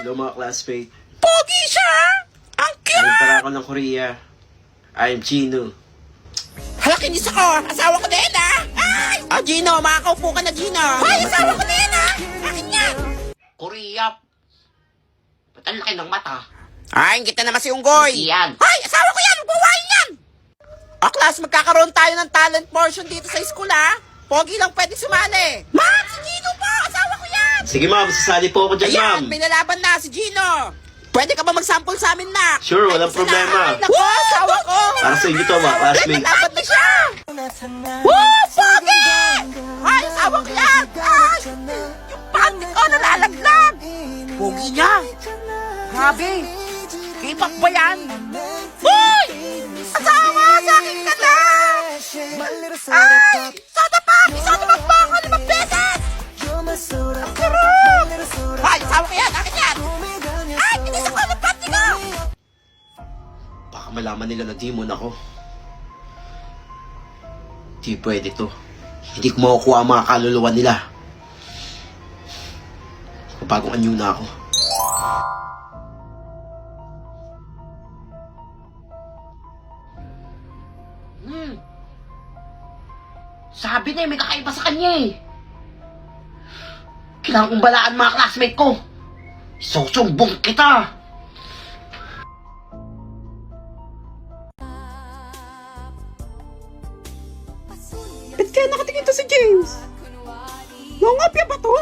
Hello mga classmate. Pogi siya! Ang Ayun cute! pala ako ng Korea. I'm Chino. Hala, kinis ako! Asawa ko din, ha? Ay! Ah, Gino, makakaupo ka na, Gino! Ay, asawa ko din, ha? Akin yan! Korea. Ba't ang laki ng mata? Ay, kita naman si Unggoy! Yan. Ay, asawa ko yan! Buwain yan! O, class, magkakaroon tayo ng talent portion dito sa school, ha? Pogi lang pwede sumali! Ma'am, si Gino po! Asawa ko yan! Sige ma'am, sasali po ako dyan ma'am. Ayan, may lalaban na si Gino! Pwede ka ba mag-sample sa amin, Nak? Sure, walang problema. Ay, naku, asawa ko! Para sa inyo to mga Ay, classmate. nalaban na siya! Woo! Pogi! Ay, asawa ko yan! Ay! Yung panty ko nalalaglag! Pogi niya! Grabe! K-pop ba yan? Uy! Asawa! Sa akin ka na! Ay! Soda pop! Soda pop pa ako 5 beses! Ang sarap! Ay, asawa ko yan! Akin yan! Ay! Pinis ako ng panty ko! Baka malaman nila na demon ako. Di pwede to. Hindi ko makukuha ang mga kaluluwa nila. Bagong anyo na ako. Sabi na may kakaiba sa kanya eh. Kailangan kong balaan mga classmate ko. Isusumbong kita. Ba't kaya nakatingin to si James? Nangopya ba to?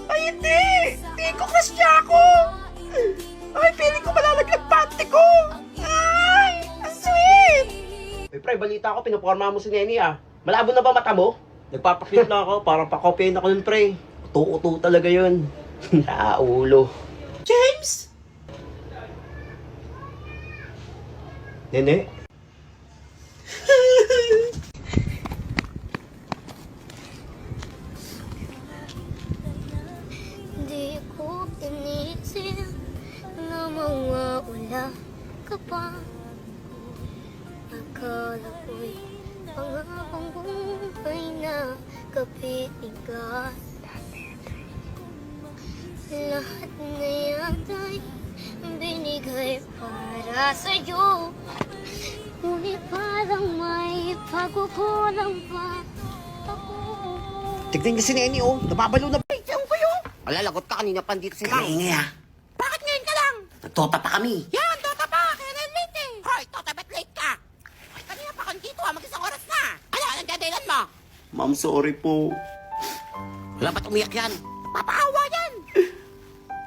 Ay, hindi! Hindi ko crush niya ako! Ay, feeling ko malalaglag panty ko! Ay! Ang sweet! Hey, pre, balita ko, pinuporma mo si Neni ah. Malabo na ba mata mo? Nagpapaklit lang ako, parang pakopyain ako nun, pre. Uto-uto talaga yun. Naulo. James! Nene? Di ko inisip na mawawala ka pa. Akala ko'y pangakong buhay na kapigat. Lahat na yata'y binigay para sa'yo. Ngunit parang may pagkukulang pa ako. Tignan niya si Neni, oh. Nababalo na. Ay, saan ba yun? Alalagot ka kanina pa dito si Mang. Kaingay, ah. Bakit ngayon ka lang? Nagtota pa kami. Yan, Tota pa. Kaya na late eh. Hoy, Tota, ba't late ka? Ay, kanina pa kang dito, ha. Mag-isang oras na. Ano, anong dadailan mo? Ma'am, sorry po. Wala ba't umiyak yan? Papaawa yan.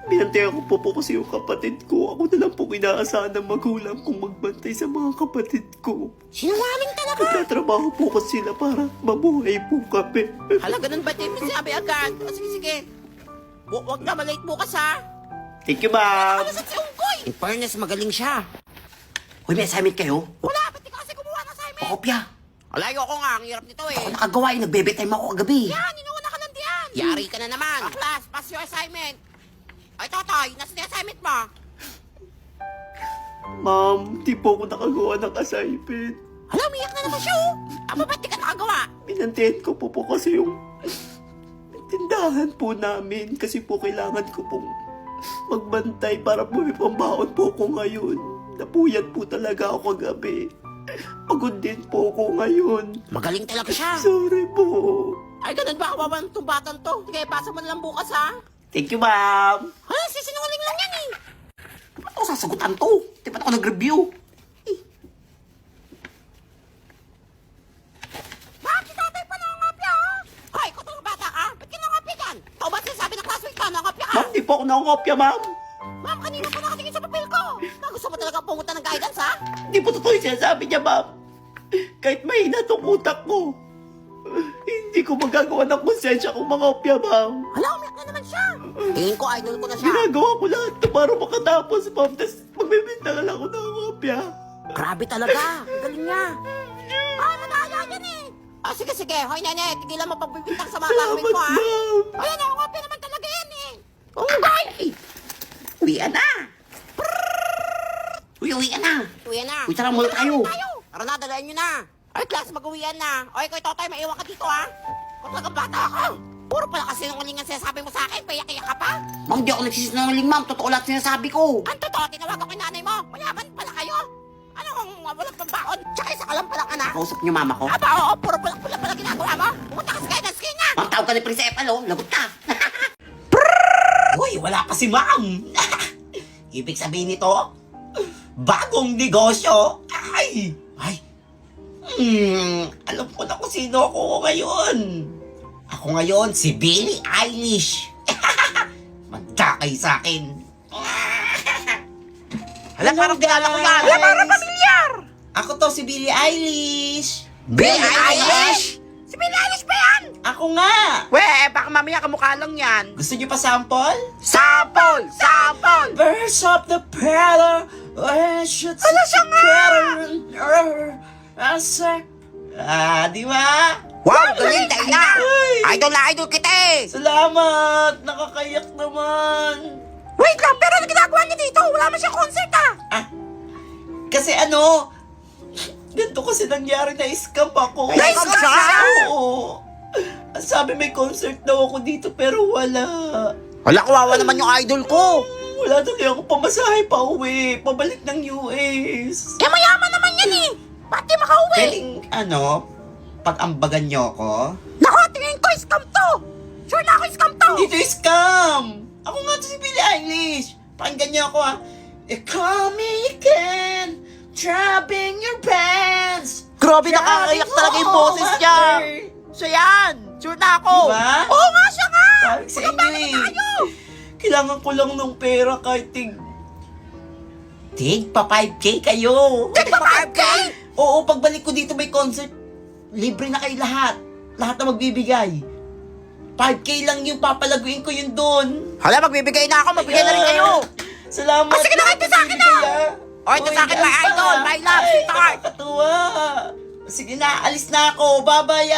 Binantayan ko po kasi yung kapatid ko. Ako na lang po inaasahan ng magulang kong magbantay sa mga kapatid ko. Sinungaling talaga. Nagtatrabaho po kasi sila para mabuhay po kami. Hala, ganun ba, James? Sabi agad. O, sige, sige. Huwag na, malate bukas, ha? Thank you, ma'am. Ano sa si Unggoy? In fairness, magaling siya. Uy, may assignment kayo? Wala, ba't di ka kasi gumawa ng assignment? Pakopya. Alayo ko nga, ang hirap nito eh. Ako nakagawa eh. Nagbe-bedtime ako kagabi. Yan, inuuna ka lang diyan. Yari ka na naman. Class, pass your assignment. Ay, Totoy, nasa yung assignment mo? Ma'am, di po ako nakagawa ng assignment. Hala, umiyak na naman siya, oh. Aba, ba't di ka nakagawa? Binantayan ko po kasi yung tindahan po namin kasi po kailangan ko pong magbantay para po may pambaon po ko ngayon. Napuyat po talaga ako kagabi. Pagod din po ako ngayon. Magaling talaga siya. Sorry po. Ay, ganun ba kawawa ng tumbatan to? Sige, pasa mo na lang bukas, ha? Thank you, ma'am. Hala, sisinungaling lang yan, eh. Ba't ako sasagutan to? Di ba't ako nag-review? Bakit si tatay pa nangangapya, oh? Hoy, kung itong bata ka, ba't ka nangangapya dyan? Ikaw ba sinasabi ng classmate ka, nangangapya ka? Ma'am, di po ako nakakopya, ma'am. Ma'am, kanina pa nakatingin sa papel ko. Gusto mo talaga pumunta ng guidance, ha? Hindi po totoo yung sinasabi niya, ma'am. Kahit mahina tong utak ko, hindi ko magagawa ng konsensya kung makopya, ma'am. Hala, umiyak na naman siya. Tingin ko, idol ko na siya. Ginagawa ko lahat to para makatapos, ma'am. Tapos magbibinta lang ako ng kopya. Grabe talaga. Ang galing niya. Ay, madaya yan, eh. Ah, sige, sige. Hoy, nene, tigilan mo pagbibintang sa mga Salamat, classmate mo, ha? ma'am. Ayan, nangangapya naman talaga yan, eh. Unggoy! Uwian na. Uwian na. Uwian na. Uy, tara muna tayo. Tara na, dalayan nyo na. Ay, class, mag-uwian na. Oy, koy Totoy, maiwan ka dito, ha? Kung talagang bata ako. Puro pala kasi sinungaling ang sinasabi mo sa akin. Payak-iyak ka pa. Ma'am, di ako nagsisinungaling, ma'am. Totoo lahat sinasabi ko. Ang totoo, tinawag ako yung nanay mo. Mayaman pala kayo. Ano kung walang pambaon? Tsaka isa ka lang palang anak. Kausap niyo mama ko. Aba, oo, puro pula pala ginagawa mo. Pumunta ka sa kanya, skin niya. Ma'am, tawag ka ni Principal, oh. Lagot ka. Uy, wala pa si ma'am. Ibig sabihin nito, bagong negosyo. Ay! Alam ko na kung sino ako ngayon. Ako ngayon, si Billie Eilish. Magka kayo sa akin. Hala, parang kilala ko yan. Hala, parang pamilyar. Ako to, si Billie Eilish. Billie Eilish? Si Billie Eilish ba yan? Ako nga. Weh, baka mamaya kamukha lang yan. Gusto niyo pa sample? Sample! Sample! Burst up the pedal. I should Hala, siya nga! Di ba? Wow, galing tayo na! Ay! Idol na idol kita eh! Salamat! Nakakayak naman! Wait lang, pero ano ginagawa niya dito? Wala man siyang concert ah! Kasi ganito kasi nangyari na scam ako. Na-scam siya? Oo. Ang sabi may concert daw ako dito pero wala. Wala, kawawa naman yung idol ko! Wala tuloy ako pamasahe pa uwi. Pabalik ng US. Eh, mayaman naman yan eh! Ba't di makauwi? Pwedeng pag-ambagan niyo ako? Naku, tingin ko scam to! Sure na ako scam to! Dito scam! Ako nga to si Billie Eilish. Pakinggan niyo ako call me again, dropping your pants. Grabe, nakakayak talaga yung boses niya! Siya yan! Sure na ako! Diba? Oo nga, siya nga! Sabi sa inyo Kailangan ko lang ng pera kahit tig pa 5K kayo. Tig pa 5K? Oo, pagbalik ko dito may concert, libre na kayo lahat. Lahat na magbibigay. 5K lang yung papalaguin ko yun doon. Hala, magbibigay na ako, magbigay na rin kayo! Salamat. Oh, sige na, ito sa akin na! O, ito sa akin, my idol, my love, sweetheart! Nakakatuwa. Sige na, alis na ako. Bye-bye,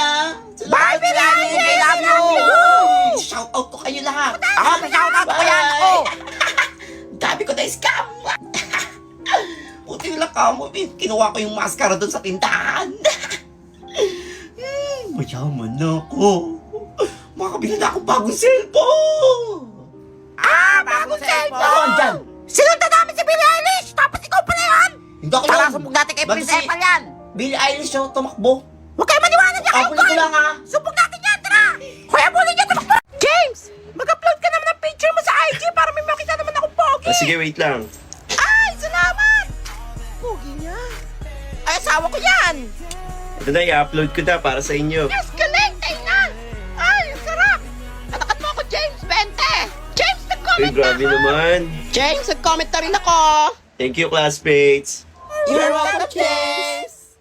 Bye, Billie Eilish! I love you! Shout out ko kayo lahat. Ako, may shoutout ko yan, ako! Dami ko na scam. Buti lang ka mo, kinuha ko yung maskara doon sa tindahan. Mayaman na ako. Makabili na ako bagong cellphone. Bagong cellphone! Ako dyan. Sinundan namin si Billie Eilish! Tapos ikaw pala yan! Hindi ako Tara, lang. sumbog natin kay Bago Principal yan! Billie Eilish yung tumakbo. Huwag kayo maniwala niya kayo, Abuli ko lang Sumbog natin yan, tara! Kuya, abuli niya, tumakbo! James! Mag-upload ka naman ng picture mo sa IG para may makita naman akong pogi! Sige, wait lang. Ay, salamat! Pogi niya. Ay, asawa ko yan! Ito na, i-upload ko na para sa inyo. Yes, galing! Tayo na! Ay, ang sarap! Katakat mo ako, James, 20! James, Uy, nag-comment na grabe ako! naman. James, nag-comment na rin ako! Thank you, classmates. You're welcome, James.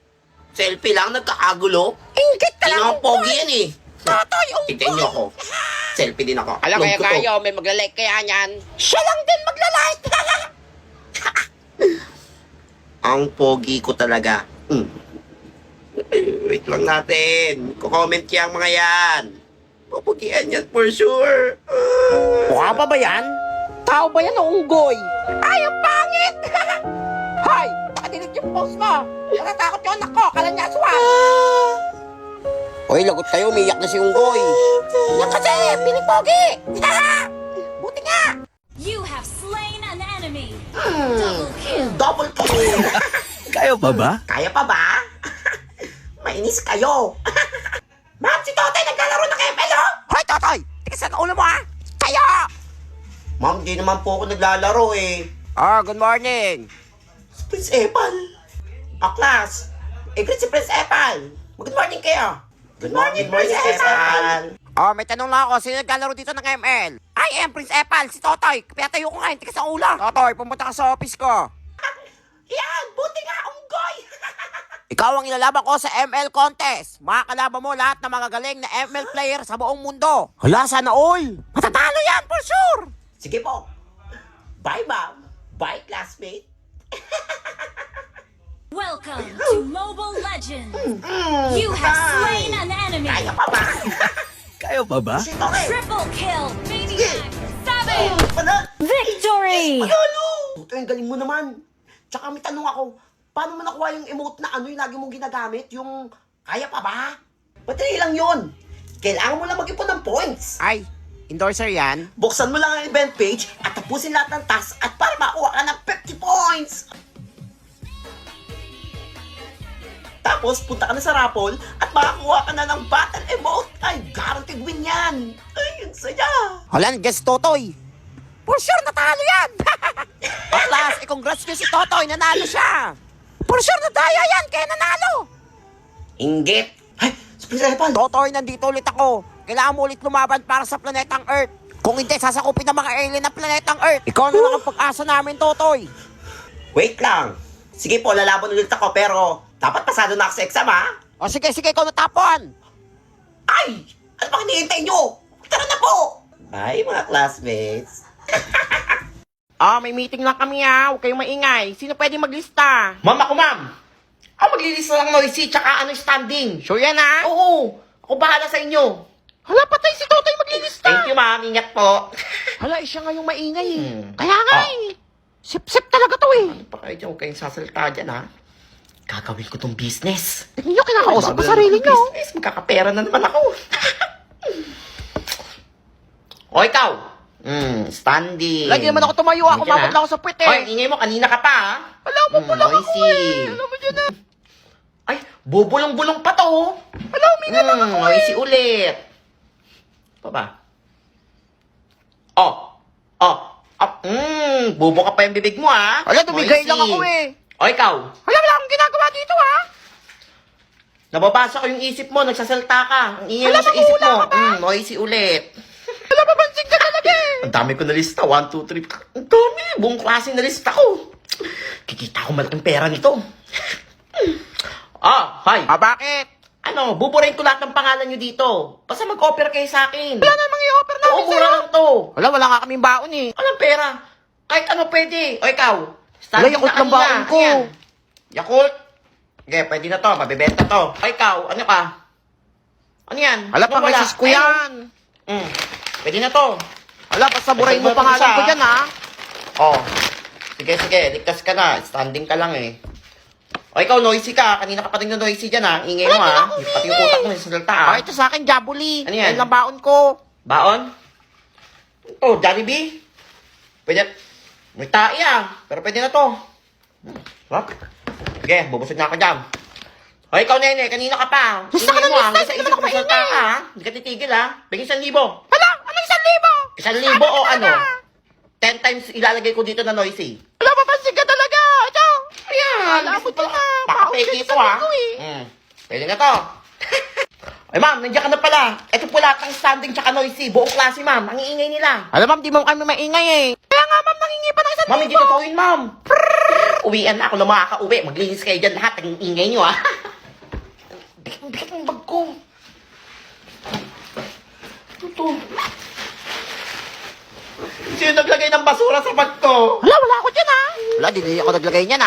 Selfie lang, nagkakagulo. Ingit ka lang! Sino ang pogi yan eh. Totoy, Tignan niyo ako. Selfie din ako. Alam Load kaya ko to. kayo, may magla-like kaya niyan. Siya lang din magla-like! Ang pogi ko talaga. Wait lang natin. Kukomment yung mga yan. Pupugian yan for sure. Mukha pa ba yan? Tao ba yan o unggoy? Ay, ang pangit! Hoy, nakadinig yung post mo. Natatakot yung anak ko, kala niya aswang. Hoy, lagot kayo, umiyak na si unggoy. Yan kasi, piling pogi. Buti nga. You have slain an enemy. Double kill. Kaya pa ba? Kaya pa ba? Mainis kayo. Ma'am, si Totoy naglalaro na ML, oh. Hoy, Totoy, tikas sa ulo mo ha. Kayo! Ma'am, di naman po ako naglalaro eh. Good morning. Si Prince Epal. Class. Greet si Prince Epal. Good morning kayo. Good morning, Prince Epal. May tanong lang ako, sino naglalaro dito ng ML? I am Prince Epal, si Totoy. Pinatayo ko ngayon, tikas sa ulo. Totoy, pumunta ka sa office ko. Yan, buti nga, unggoy. Ikaw ang ilalaban ko sa ML contest. Makakalaban mo lahat ng mga galing na ML player sa buong mundo. Hala, sana all. Matatalo yan, for sure. Sige po. Bye, ma'am. Bye, classmate. Welcome to Mobile Legends. You have slain an enemy. Kaya pa ba? Kaya pa ba? Si Totoy. Triple kill. Maniac. Savage. Victory! Panalo! Totoy, ang galing mo naman. Tsaka may tanong ako, paano mo nakuha yung emote na yung lagi mong ginagamit? Yung, kaya pa ba? Madali lang yun. Kailangan mo lang mag-ipon ng points. Ay, endorser yan? Buksan mo lang ang event page at tapusin lahat ng task at para makuha ka ng 50 points. Tapos, punta ka na sa raffle at makakuha ka na ng battle emote. Ay, guaranteed win yan. Ay, ang saya. Hala, guess Totoy. For sure, natalo yan. O class, congrats nyo si Totoy, nanalo siya. For sure, nadaya yan, kaya nanalo. Inggit. Ay, Spring Apple. Totoy, nandito ulit ako. Kailangan mo ulit lumaban para sa planetang Earth. Kung hindi, sasakupin ng mga alien ng planetang Earth. Ikaw na lang ang pag-asa namin, Totoy. Wait lang. Sige po, lalaban ulit ako pero dapat pasado na ako sa exam, ha? O sige, ikaw natapon. Ay! Ano bang hinihintay nyo? Tara na po! Bye, mga classmates. May meeting lang kami Huwag kayong maingay. Sino pwede maglista? Ma'am, ako ma'am. Ako maglilista ng noisy tsaka standing. Sure yan Oo, ako bahala sa inyo. Hala, patay si Totoy maglilista. Thank you ma'am, ingat po. Hala, siya nga yung maingay Hmm. Kaya nga Sip-sip talaga to Ano pa kayo dyan? Huwag kayong sasalita dyan, ha? Gagawin ko tong business. Tignan nyo, kinakausap ko Bago sarili lang nyo. tong business, magkakapera na naman ako. O, ikaw. Standing. Lagi naman ako tumayo. Ako Nandiyan, makot ha? lang ako sa puwet Oy, ingay mo. Kanina ka pa, ha? Wala mo lang ako noisy. Alam mo dyan Ay, bubulong-bulong pa to, oh. Wala, huminga lang ako Noisy ulit. Pa ba? Bubo ka pa yung bibig mo, ha? Wala, tumigay Noisy. lang ako O, ikaw. Wala akong ginagawa dito Nababasa ko yung isip mo, nagsasalta ka. Ang ingay mo sa isip mo. Noisy ulit. Wala, papansin ka talaga Ang dami ko na lista. 1, 2, 3. Ang dami. Buong klase na lista ko. Kikita ko malaking pera nito. Hi. Bakit? Ano, buburahin ko lahat ng pangalan nyo dito. Basta mag-offer kayo sa akin. Wala namang i-offer namin Oo, mura lang to. Wala nga kaming baon Anong pera? Kahit ano pwede. O ikaw. Wala, Yakult na lang baon ko. Ayan. Yakult? Okay, pwede na to. Mabibenta to. O ikaw, ano ka? Ano yan? Wala, Anong wala? pang-resist ko yan. Pwede na to. Wala, basta burahin mo Ay, pangalan isa, ko dyan Oh. Sige. Ligtas ka na. Standing ka lang eh. O ikaw, noisy ka. Kanina ka pa rin noisy dyan ha. Ingay mo ha. Pati yung utak mo sa salta ha. Ito sa akin, Jabuli. Ano yan? Yan lang baon ko. Baon? Oh, Jollibee? Pwede. May tae pero pwede na to. Sige, bubusog na ako dyan. O ikaw, nene, kanina ka pa. Lista ka Ingay ng mo, lista, hanggang sa hindi isip naman mo ako salta maingay. ka ha. Hindi ka titigil ha. Bigyan 1,000. Wala, ano 1,000? 1,000 o ano? 10 times ilalagay ko dito na noisy. Wala, papansin ka talaga. Ito. Ayan. Wala mo dyan Pakapeke ito ha. Pwede na to. Ay ma'am, nandiyan ka na pala. Ito po lahat ng standing tsaka noisy. Buong klase ma'am. Ang iingay nila. Alam, ma'am, di mo kami maingay Kaya nga, ma'am, nangingi pa ng 1,000. Ma'am, hindi totoo yun, ma'am. Uwian na ako na makaka-uwi. Maglinis kayo dyan lahat. Ang ingay nyo, ha? Bigat ng bag ko. Ito. Sino naglagay ng basura sa bag ko? Wala ako dyan Wala, di ako naglagay niyan